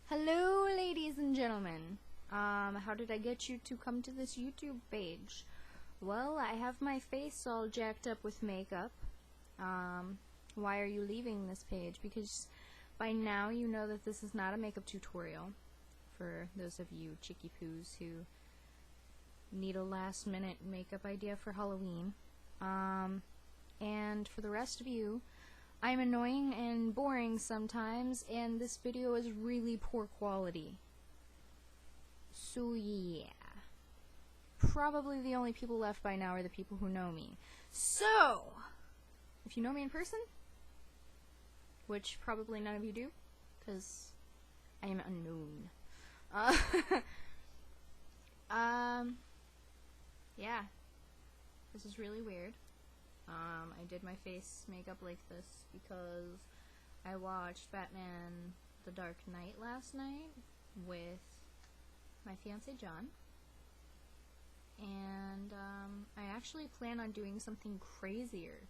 Hello, ladies and gentlemen. How did I get you to come to this YouTube page? Well, I have my face all jacked up with makeup. Why are you leaving this page? Because by now you know that this is not a makeup tutorial for those of you chicky poos who need a last minute makeup idea for Halloween. And for the rest of you, I'm annoying and boring sometimes, and this video is really poor quality. So yeah. Probably the only people left by now are the people who know me. So, if you know me in person, which probably none of you do, because I am unknown. Yeah. This is really weird. I did my face makeup like this because I watched Batman The Dark Knight last night with my fiancé John, and I actually plan on doing something crazier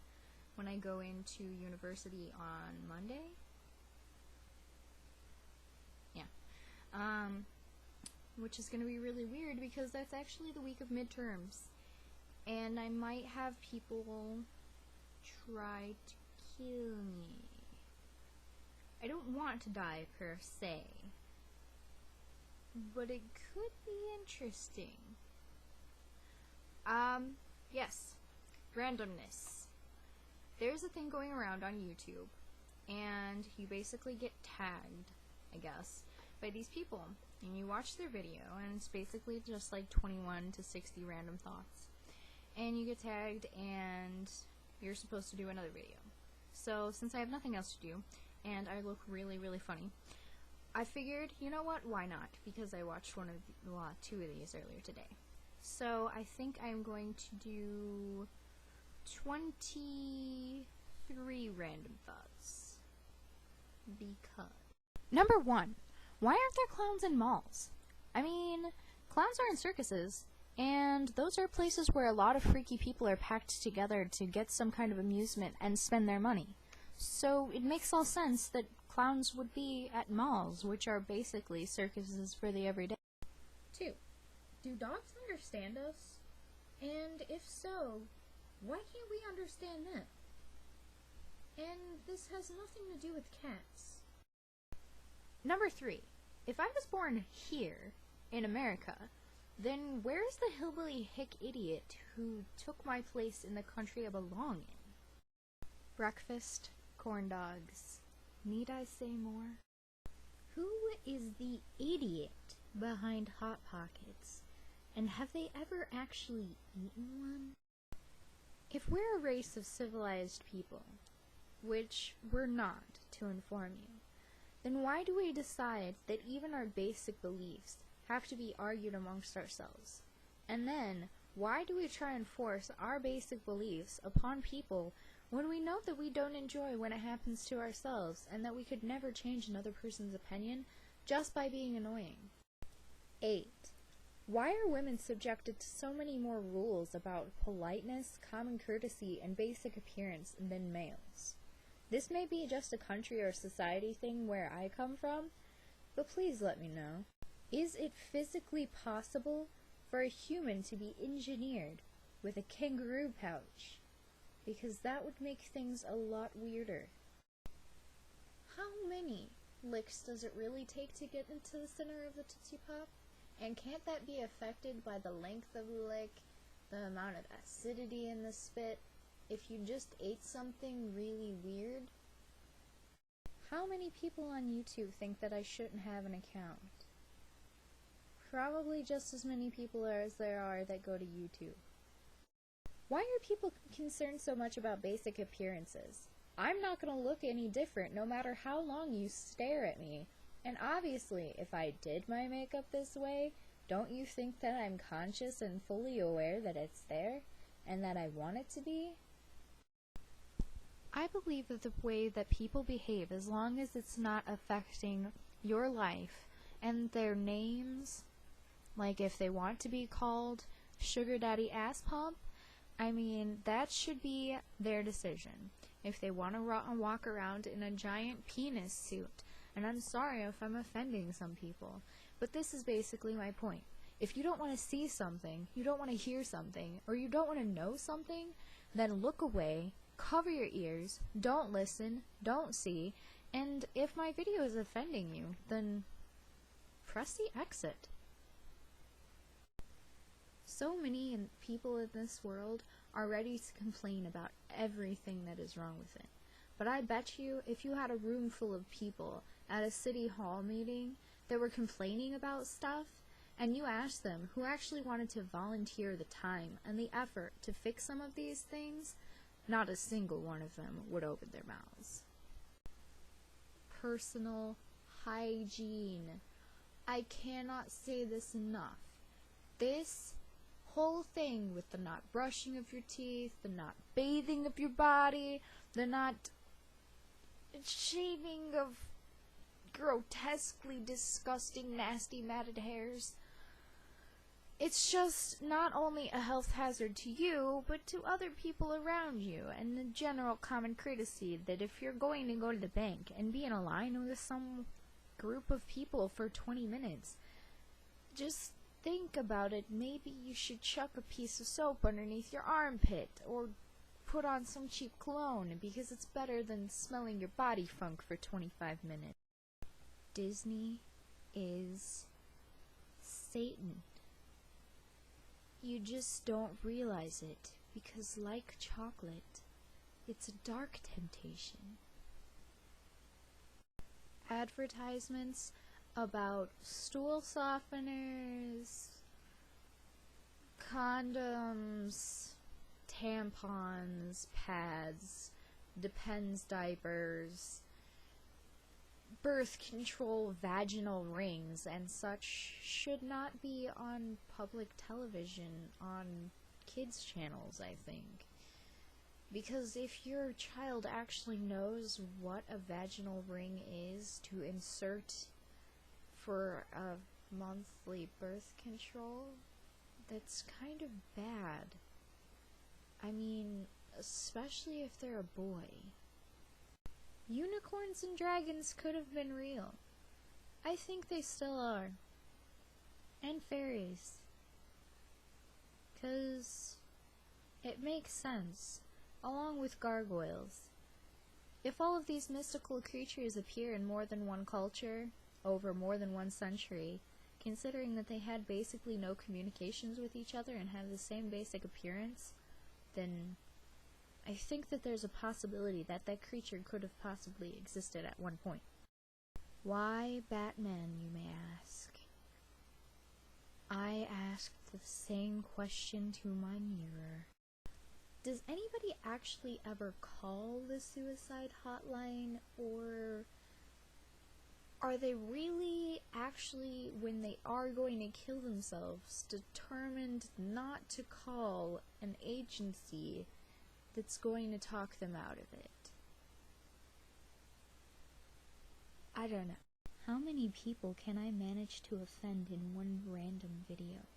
when I go into university on Monday. Yeah. Which is gonna be really weird because that's actually the week of midterms. And I might have people try to kill me. I don't want to die per se, but it could be interesting. Yes, randomness. There's a thing going around on YouTube, and you basically get tagged, I guess, by these people, and you watch their video, and it's basically just like 21 to 60 random thoughts. And you get tagged, and you're supposed to do another video. So, since I have nothing else to do, and I look really, really funny, I figured, you know what, why not? Because I watched two of these earlier today. So, I think I'm going to do 23 random thoughts. Because. Number 1. Why aren't there clowns in malls? I mean, clowns are in circuses, and those are places where a lot of freaky people are packed together to get some kind of amusement and spend their money. So it makes all sense that clowns would be at malls, which are basically circuses for the everyday. 2. Do dogs understand us? And if so, why can't we understand them? And this has nothing to do with cats. Number 3. If I was born here, in America, then where's the hillbilly hick idiot who took my place in the country I belong in? Breakfast, corn dogs. Need I say more? Who is the idiot behind Hot Pockets? And have they ever actually eaten one? If we're a race of civilized people, which we're not, to inform you, then why do we decide that even our basic beliefs have to be argued amongst ourselves? And then, why do we try and force our basic beliefs upon people when we know that we don't enjoy when it happens to ourselves and that we could never change another person's opinion just by being annoying? 8. Why are women subjected to so many more rules about politeness, common courtesy, and basic appearance than males? This may be just a country or society thing where I come from, but please let me know. Is it physically possible for a human to be engineered with a kangaroo pouch? Because that would make things a lot weirder. How many licks does it really take to get into the center of the Tootsie Pop? And can't that be affected by the length of the lick, the amount of acidity in the spit, if you just ate something really weird? How many people on YouTube think that I shouldn't have an account? Probably just as many people as there are that go to YouTube. Why are people concerned so much about basic appearances? I'm not going to look any different no matter how long you stare at me. And obviously, if I did my makeup this way, don't you think that I'm conscious and fully aware that it's there and that I want it to be? I believe that the way that people behave, as long as it's not affecting your life and their names, like if they want to be called Sugar Daddy Ass Pump, I mean, that should be their decision. If they want to walk around in a giant penis suit, and I'm sorry if I'm offending some people, but this is basically my point. If you don't want to see something, you don't want to hear something, or you don't want to know something, then look away, cover your ears, don't listen, don't see, and if my video is offending you, then press the exit. So many people in this world are ready to complain about everything that is wrong with it. But I bet you, if you had a room full of people at a city hall meeting that were complaining about stuff, and you asked them who actually wanted to volunteer the time and the effort to fix some of these things, not a single one of them would open their mouths. Personal hygiene. I cannot say this enough. This whole thing with the not brushing of your teeth, the not bathing of your body, the not shaving of grotesquely disgusting, nasty, matted hairs. It's just not only a health hazard to you, but to other people around you, and the general common courtesy that if you're going to go to the bank and be in a line with some group of people for 20 minutes, just think about it. Maybe you should chuck a piece of soap underneath your armpit, or put on some cheap cologne, because it's better than smelling your body funk for 25 minutes. Disney is Satan. You just don't realize it, because like chocolate, it's a dark temptation. Advertisements about stool softeners, condoms, tampons, pads, Depends diapers, birth control vaginal rings, and such should not be on public television on kids' channels, I think. Because if your child actually knows what a vaginal ring is to insert for a monthly birth control, that's kind of bad. I mean, especially if they're a boy. Unicorns and dragons could have been real. I think they still are. And fairies. 'Cause it makes sense, along with gargoyles. If all of these mystical creatures appear in more than one culture, over more than one century, considering that they had basically no communications with each other and have the same basic appearance, then I think that there's a possibility that that creature could have possibly existed at one point. Why Batman, you may ask? I asked the same question to my mirror. Does anybody actually ever call the suicide hotline, or are they really actually, when they are going to kill themselves, determined not to call an agency that's going to talk them out of it? I don't know. How many people can I manage to offend in one random video?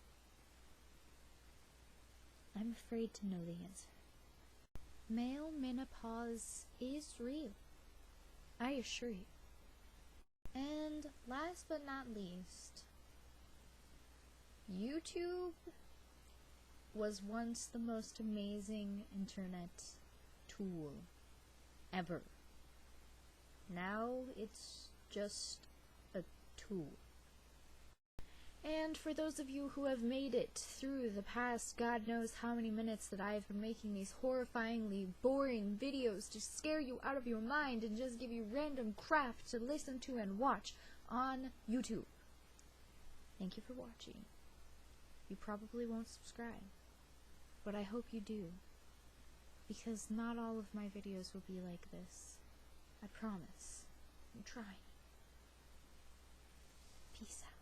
I'm afraid to know the answer. Male menopause is real, I assure you. And last but not least, YouTube was once the most amazing internet tool ever. Now it's just a tool. And for those of you who have made it through the past God knows how many minutes that I have been making these horrifyingly boring videos to scare you out of your mind and just give you random crap to listen to and watch on YouTube, thank you for watching. You probably won't subscribe, but I hope you do, because not all of my videos will be like this. I promise. I'm trying. Peace out.